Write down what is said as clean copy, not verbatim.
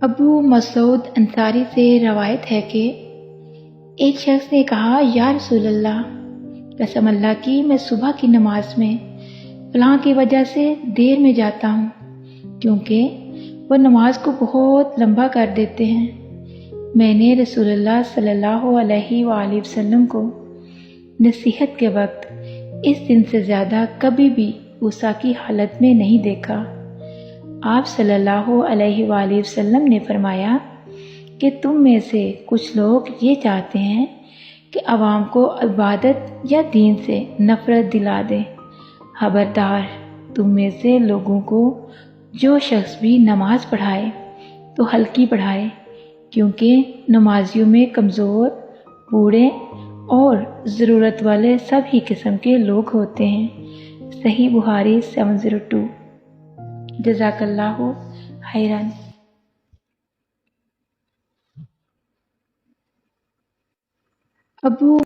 ابو مسعود انصاری سے روایت ہے کہ ایک شخص نے کہا، یا رسول اللہ، قسم اللہ کی میں صبح کی نماز میں فلاں کی وجہ سے دیر میں جاتا ہوں کیونکہ وہ نماز کو بہت لمبا کر دیتے ہیں۔ میں نے رسول اللہ صلی اللہ علیہ وآلہ وسلم کو نصیحت کے وقت اس دن سے زیادہ کبھی بھی غصہ کی حالت میں نہیں دیکھا۔ آپ صلی اللہ علیہ وآلہ وسلم نے فرمایا کہ تم میں سے کچھ لوگ یہ چاہتے ہیں کہ عوام کو عبادت یا دین سے نفرت دلا دیں۔ خبردار، تم میں سے لوگوں کو جو شخص بھی نماز پڑھائے تو ہلکی پڑھائے، کیونکہ نمازیوں میں کمزور، بوڑھے اور ضرورت والے سب ہی قسم کے لوگ ہوتے ہیں۔ صحیح بخاری 702۔ جزاک اللہ خیرا۔ ابو